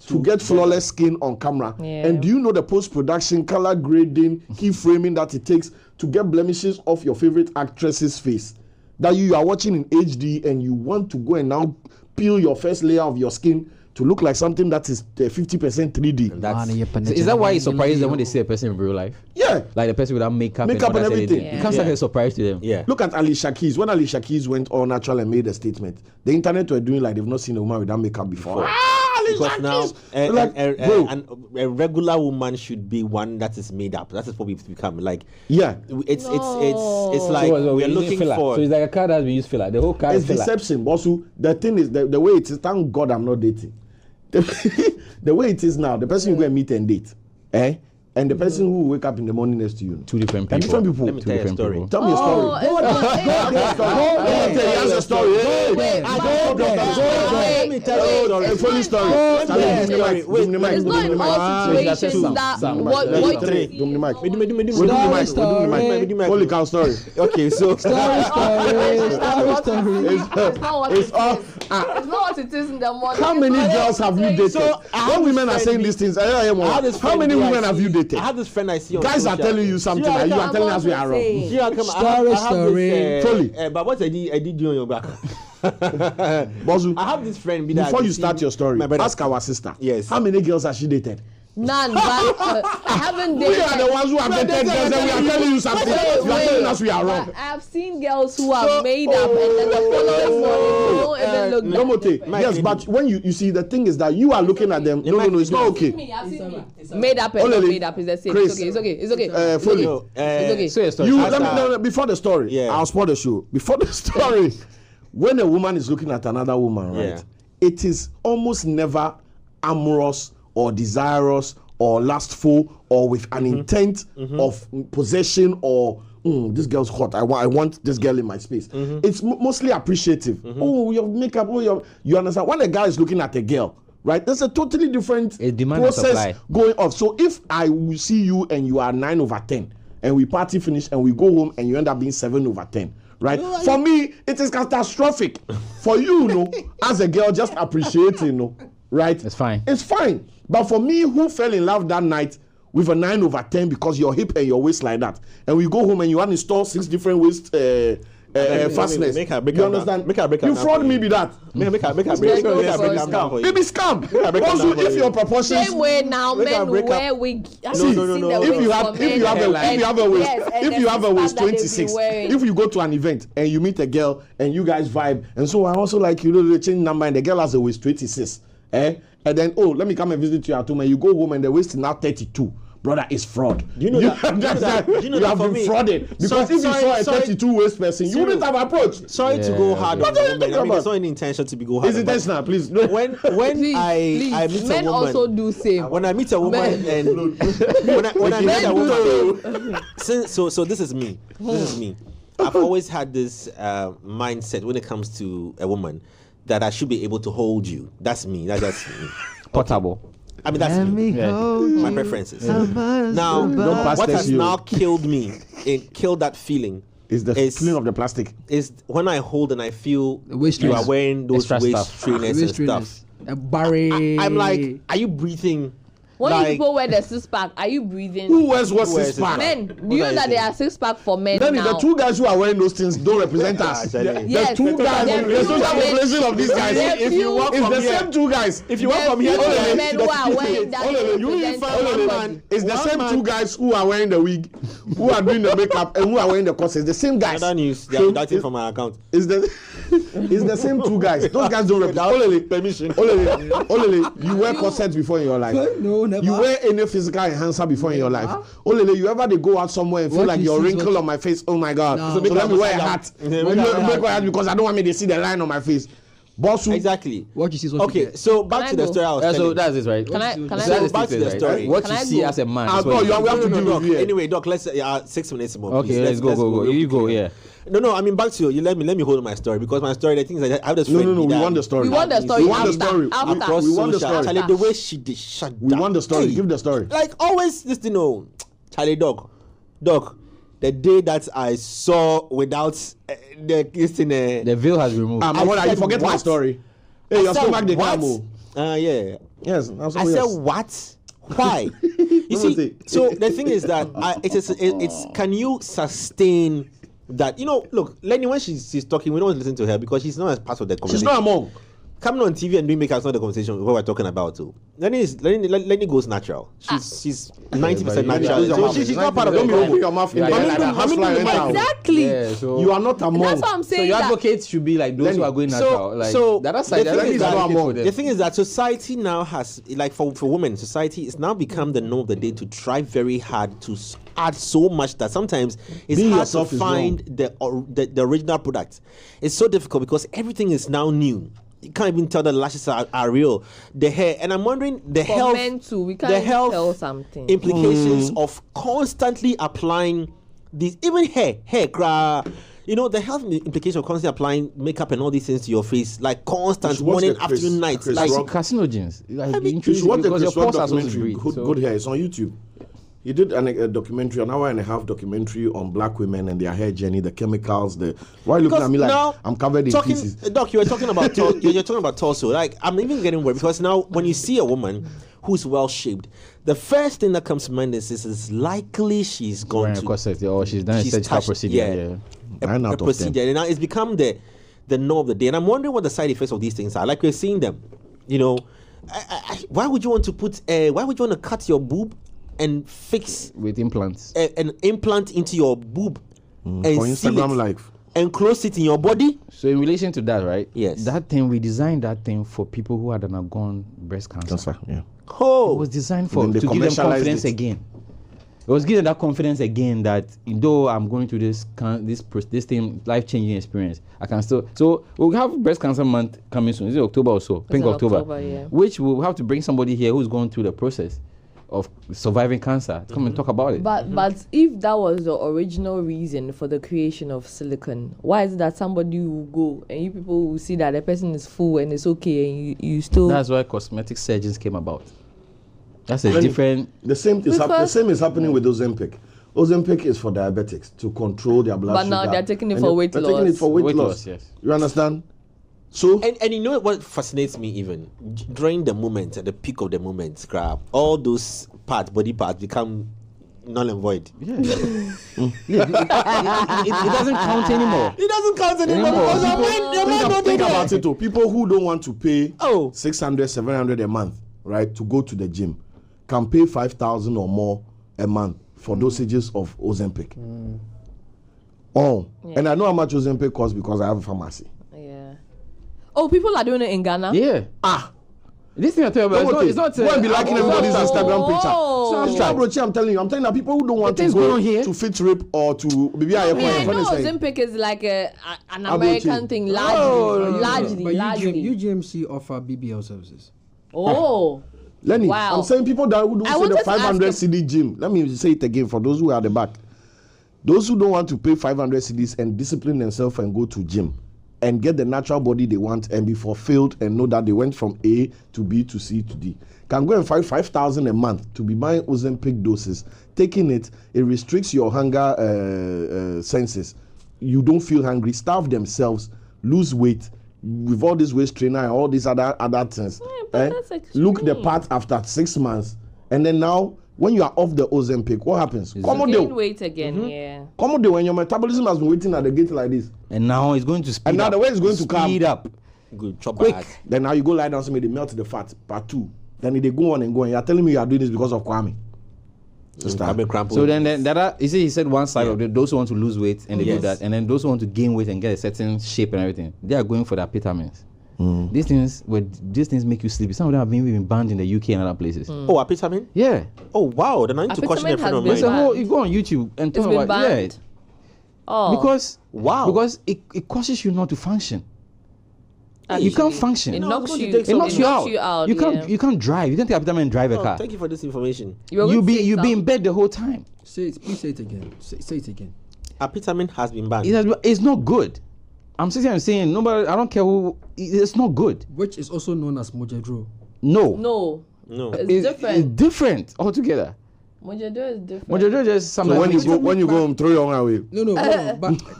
to get flawless skin on camera? Yeah. And do you know the post-production, color grading, keyframing that it takes to get blemishes off your favorite actress's face? That you are watching in HD and you want to go and now peel your first layer of your skin to look like something that is 50% 3D. So is that why it surprises them when they see a person in real life? Yeah. Like the person without makeup Makeup and other everything. It comes like a surprise to them. Yeah. Look at Alicia Keys. When Alicia Keys went all natural and made a statement, the internet were doing like they've not seen a woman without makeup before. Alicia Because now Keys! Like, bro, a regular woman should be one that is made up. That is what we've become. Like yeah. it's like we're looking for. So it's like a car that we use filler. The whole car It's is filler. deception. Also, the thing is, the way it is, thank God I'm not dating. The way it is now, the person you go and meet and date, and the person who will wake up in the morning next to you. Two different They're people. different people. Let me Two tell you a different story. people. Tell me a story. Oh, Tell me a story. Hey, I don't know the story. Hey, Wait, I don't know the story. me tell you a funny story. It's not in all situations that what Holy cow story. Okay, so It's not what it is. It's not what it is in the morning. How many girls have you dated? So, when women are saying these things, how many women have you dated? I have this friend I see on Guys are social. telling you something and you are telling us we are wrong. Story. Fully. But what I did do on your back. Bozu, I have this friend. before you start your story, ask our sister. Yes. How many girls has she dated? None, but I haven't dated. We are the ones who have dated girls and we are telling you something. You are telling us we are wrong. I have seen girls who have made up and then the following morning don't even look Nomote, yes, but when you see, the thing is that you are looking at them. No, it's not okay. Made up and not made up is the same. It's okay. Fully. It's okay. So You let me before the story. Yeah. I'll spoil the show. Before the story, when a woman is looking at another woman, right? Yeah. It is almost never amorous or desirous or lustful or with an intent of possession or this girl's hot. I want this girl in my space. It's mostly appreciative. Oh, your makeup. Oh, you understand? When a guy is looking at a girl, right? There's a totally different process going off. So if I will see you and you are 9/10, and we party finish and we go home and you end up being 7/10. Right? For me, it is catastrophic. For you, as a girl, just appreciating, right? It's fine. It's fine. But for me, who fell in love that night with a 9/10 because your hip and your waist like that, and we go home and you uninstall 6 different waist fastness. You understand? You fraud me with that. Baby scam. Also, if your proportions. Same way now, men wear wig. No. If you have a waist 26, if you go to an event and you meet a girl and you guys vibe, and so I also like they change number and the girl has a waist 26, and then let me come and visit you at home and you go home and the waist is now 32. Brother, it's fraud. You know that you have been frauded because if you saw a 32 waist person, you wouldn't have approached. Sorry to go hard on women. There's not any intention to be go hard. It's intentional, please. When please, I meet men a woman, also do same. When I meet a woman and when I meet a woman, so this is me. This is me. I've always had this mindset when it comes to a woman that I should be able to hold you. That's me. That's me. Portable. I mean, that's me. My preferences. Now, what has now killed me and killed that feeling is the feeling of the plastic. Is when I hold and I feel you are wearing those waist trainers and stuff. I'm like, are you breathing? When people wear the 6-pack, are you breathing? Who wears what 6-pack? Men. Do you know that there are 6-pack for men then now? The 2 guys who are wearing those things don't represent us. Yes, the 2 guys, the social population of these guys. If you walk it's from the here, same 2 guys. If you walk from here, men who are wearing that, it's the same 2 guys who are wearing the wig, who are doing the makeup, and who are wearing the corsets. The same guys. Other news, they are deducting from my account. It's the same 2 guys. Those guys don't represent. Permission. Olele, you wear corsets before in your life. No, never. You wear any physical enhancer before in your life. Olele, you ever they go out somewhere and feel like your wrinkle on my face? Oh my God! No. So let me wear a hat. Make a hat because I don't want me to see the line on my face. Bossu. Exactly. What you see is what you Okay, get. so back to the story I was telling. So that's it, right? Can I So back to the story. What Can you I see go? as a man. No, is what you have to do Doc. here. Anyway, Doc, let's 6 minutes more. Okay, please. let's go. You go. Yeah. No. I mean, back to you. Let me hold my story because my story. The thing is, I have this friend. No. We want the story. We want the story. We want the story. After. Across We want the social. story. Charlie, the way she did shut We down. want the story. Hey, Give the story. Like always, this thing. No, Charlie, Doc. The day that I saw without this thing. The veil has removed. I What you said, forget my what? story. Hey, you're still back the what? camo. Yeah. Yes. I said what? Why? You see, so the thing is that it's can you sustain that? Look, Lenny, when she's talking, we don't listen to her because she's not as part of the conversation. She's not among. Coming on TV and doing makeup is not the conversation what we're talking about too. Lenny goes natural. She's 90% natural. So she's not part of the Don't be open conversation. your mouth in there. Exactly. Yeah, so You are not among. That's what I'm So saying. your that advocates should be like those who are going natural. Like so the other side, the thing is that- them. The thing is that society now has, like for women, society is now become the norm of the day to try very hard to add so much that sometimes it's Being hard to yourself is find the original product. It's so difficult because everything is now new. You can't even tell the lashes are real. The hair, and I'm wondering the for health, men too, we can't the even health tell something. implications of constantly applying these, even hair, the health implication of constantly applying makeup and all these things to your face, like constant You should watch morning, the Chris- afternoon, night. Chris Like, Rock. Carcinogens. Like, You should watch the because your Chris Rock pores are supposed to documentary. breathe. Good, so- good hair. It's on YouTube. He did a documentary, an hour and a half documentary on black women and their hair journey, the chemicals. Why are you looking at me like now, I'm covered in talking, pieces? Doc, you were talking about you're talking about torso. Like, I'm even getting worried because now when you see a woman who's well shaped, the first thing that comes to mind is likely she's gone Wearing to a corset, or she's done a surgical touched- procedure. Yeah. 9 out a of 10. procedure. And now it's become the norm of the day. And I'm wondering what the side effects of these things are. Like, we're seeing them. Why would you want to why would you want to cut your boob and fix With implants. an implant into your boob and For seal Instagram it Live. and close it in your body? So in relation to that, right? Yes. That thing, we designed that thing for people who had undergone breast cancer. Cancer, yeah. Oh, It was designed Then they to give them commercialized confidence it. again. It was giving that confidence again that though I'm going through this thing, life-changing experience, I can still. So we'll have breast cancer month coming soon. Is it October or so? Pink in October. October, yeah. Which we'll have to bring somebody here who's going through the process of surviving cancer to come and talk about it. But if that was the original reason for the creation of silicone, why is it that somebody will go and you people will see that the person is full and it's okay and you still... That's why cosmetic surgeons came about. That's a When- different. The same Because- is happening with Ozempic. Ozempic is for diabetics to control their blood But sugar. now they're taking it And for weight they're taking it loss. for weight Weight loss. loss, yes. You understand? So and you know what fascinates me even during the moment, at the peak of the moment, all those body parts become null and void. Yeah. It doesn't count anymore. It doesn't count anymore Anymore. because your mind don't do think that. about it. People who don't want to pay Oh. 600, 700 a month, right, to go to the gym, can pay 5,000 or more a month for dosages of Ozempic. And I know how much Ozempic costs because I have a pharmacy. Yeah. Oh, people are doing it in Ghana? Yeah. This thing I tell you about, it's not. Why be liking everybody's Instagram picture? Oh. So I'm telling you that people who don't want to things going go on here. to fit rip or to maybe I know Ozempic is like an American thing, largely. But UGMC offer BBL services. Oh. Lenny, Wow. I'm saying people that who do I say wanted the to ask 500 him- CD gym. Let me say it again for those who are at the back. Those who don't want to pay 500 CDs and discipline themselves and go to gym and get the natural body they want and be fulfilled and know that they went from A to B to C to D can go and find 5,000 a month to be buying Ozempic doses. Taking it restricts your hunger senses. You don't feel hungry, starve themselves, lose weight with all this waist trainer and all these other things. but that's Look the extreme. part after 6 months, and then now when you are off the Ozempic, what happens? Gain weight again, yeah. When your metabolism has been waiting at the gate like this, And now it's going to speed up. and now the way it's going to come, speed up. Good, chop Quick. back. then now you go lie down, so they melt the fat. Part 2, then they go on and go. And you are telling me you are doing this because of Kwame. Sister. I've been crumpled. So then he said one side of those who want to lose weight and they Yes. do that, and then those who want to gain weight and get a certain shape and everything, they are going for their vitamins. These things make you sleepy. Some of them have been even banned in the UK and other places. Oh, apitamin? Yeah. Oh, wow. Then I need to caution a Apitamin friend of has mine. There's a whole. banned. You go on YouTube and It's talk been about banned. Oh. because Wow. because it causes you not to function. Actually, You can't function. It No, knocks because you, it takes It knocks you out. out. You can't yeah. you can't drive. You can't take vitamin and drive a Oh, car. thank you for this information. You were You going to say be in something. bed the whole time. Please say it again. Say it again. Apitamin has been banned. It's not good. I'm sitting and saying nobody. I don't care who. It's not good. Which is also known as Mojedro. No. No. It's different. It's different altogether. Mojedo is different. Mojojo just So sometimes when you go home, throw your own away. No, hold on.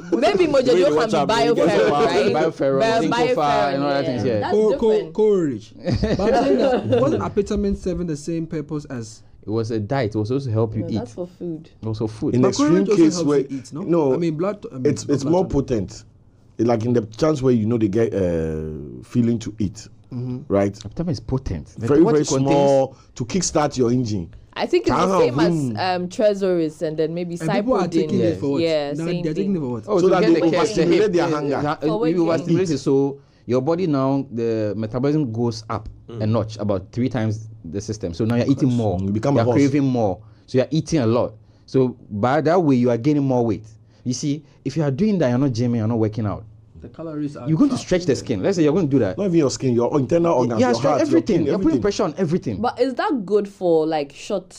But Maybe Mojedo watch can out, be man. You get bioferrous, some right? bioferrous, zinc sulfide, and all that things, yeah. That's different. courage. But I'm saying that wasn't apitamin serving the same purpose as it was a diet. It was supposed to help you No, eat. that's for food. Also food. In But extreme courage also case helps where you eat, no? I mean, blood. it's blood more tonic. potent. Like in the chance where they get feeling to eat, right? Vitamin is potent. Very What very it contains- small to kickstart your engine. I think it's the Can't same have as Tresoris and then maybe And people are taking it for what? Yeah, Now same they're taking it for what? Oh, So to that get they the cash, the overstimulate hip, their yeah, hunger. yeah, For weight you gain. overstimulate it, so your body now the metabolism goes up a notch, about 3 times the system. So now you're eating more. You become a you're horse. craving more. So you're eating a lot. So by that way, you are gaining more weight. You see, if you are doing that, you're not gymming, you're not working out. The calories are. You're going to stretch the skin. Let's say you're going to do that. Not even your skin, your internal organs, Yeah, your stretch heart, everything. your You're kidney, putting pressure on everything. But is that good for like short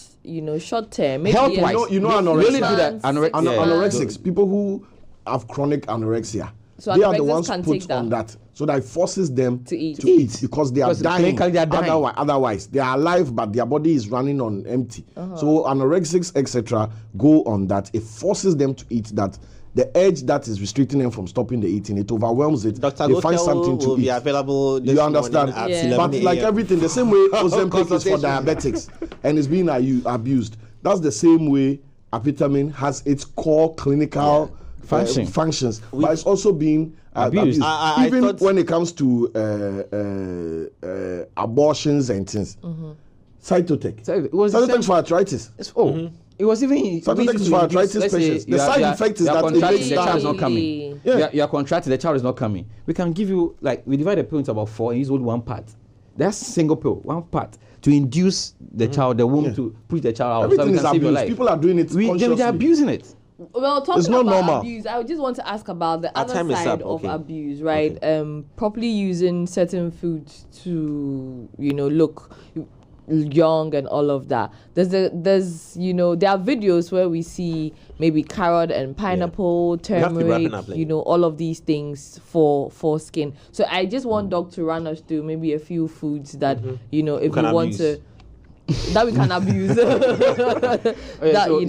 term? Maybe Health-wise, You know you anorexic. really do that. Months, Yeah. Anorexics, people who have chronic anorexia. So they are the anorexics ones can put take that. on that, so that it forces them To eat. because they are dying. clinically they are dying. Otherwise, they are alive, but their body is running on empty. So anorexics, etc., go on that. It forces them to eat that. The edge that is restricting them from stopping the eating, it overwhelms it. Dr. They find Gotel something to will be eat. available this You understand? morning at Yeah. 11 But like a.m. everything, the same way Ozempic is for diabetics and it's being abused, that's the same way apitamin has its core clinical functions, but it's also being abused. Even when it comes to abortions and things. Cytotec. Cytotec for arthritis. It was even Cytotec for arthritis patients. The side effect is that it makes the child is not dying. coming. Yeah. You are contracted, the child is not coming. We can give you, like, we divide the pill into about 4 and use only one part. That's single pill, one part to induce the child, the womb to push the child out. Everything so we is can save your abused. life. People are doing it consciously. They're abusing it. Well, talking It's not about normal. abuse, I just want to ask about the Our other time is side up, of okay. abuse, right? Properly using certain foods to, look young and all of that. There's there are videos where we see maybe carrot and pineapple, We have to be wrapping turmeric, up, like. all of these things for skin. So I just want Doc to run us through maybe a few foods that if we can want abuse. to. That we can abuse.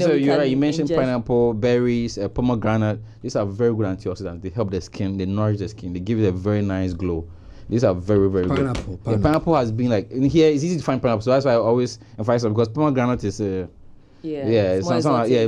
So you're right. You mentioned ingest. pineapple, berries, pomegranate. These are very good antioxidants. They help the skin. They nourish the skin. They give it a very nice glow. These are very, very good. The pineapple has been like in here. It's easy to find pineapple, so that's why I always emphasize it, because pomegranate is it's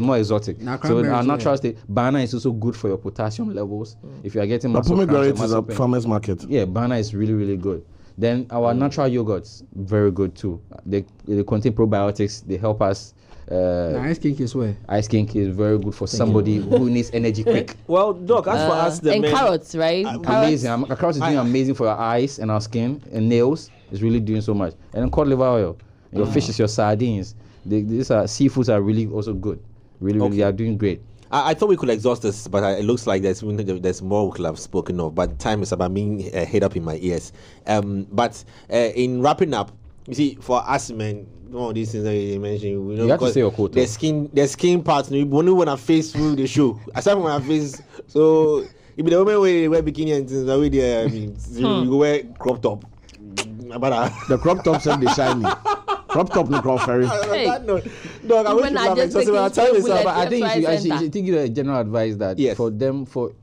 more exotic. So our natural state, banana is also good for your potassium levels. If you are getting But pomegranate is a farmer's market. Yeah, banana is really, really good. Then our natural yogurts, very good too. They contain probiotics. They help us. Ice king is where? Ice king is very good for somebody who needs energy quick. Well, Doc, as for us, the and men, carrots, right? Amazing. Carrots is doing amazing for your eyes and our skin and nails. It's really doing so much. And then cod liver oil. Your fishes, your sardines. These are seafoods are really also good. Really, they are doing great. I thought we could exhaust this, but it looks like there's more we could have spoken of. But time is about being head up in my ears. But in wrapping up, you see, for us men, all of these things that you mentioned, you have to say your quote. The skin parts, we only want to face through the show. Aside from our face, so if the women wear bikini and things, you wear crop top. The crop tops and the shiny. Crop top no crop ferry. Dog, I wish Women you are have just exhausted our time is taking up. But I think That's you right, should give you a general advice that Yes.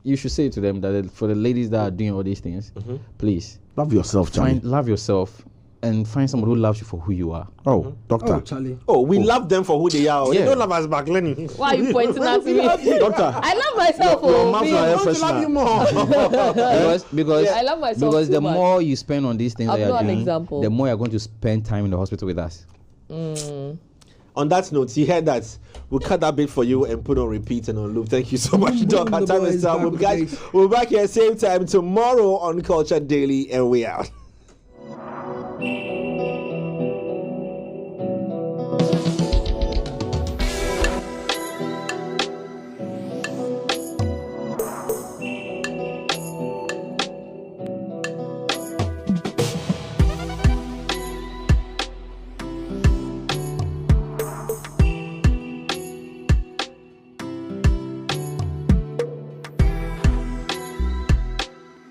you should say to them that for the ladies that are doing all these things, please Love yourself, Charlie. love yourself and find someone who loves you for who you are. Oh, doctor. Oh, Charlie. Oh, we love them for who they are. They Yeah. don't love us back, Lenny. Why are you pointing at me? Doctor. I love myself. Your mouth Me, are I air want to love you freshener. because I love myself because too the much. more you spend on these things I'll that you're blow an doing, example. the more you're going to spend time in the hospital with us. On that note, you heard that. We'll cut that bit for you and put on repeat and on loop. Thank you so much, Doc. Our time is up. We'll be back here same time tomorrow on Culture Daily, and we out.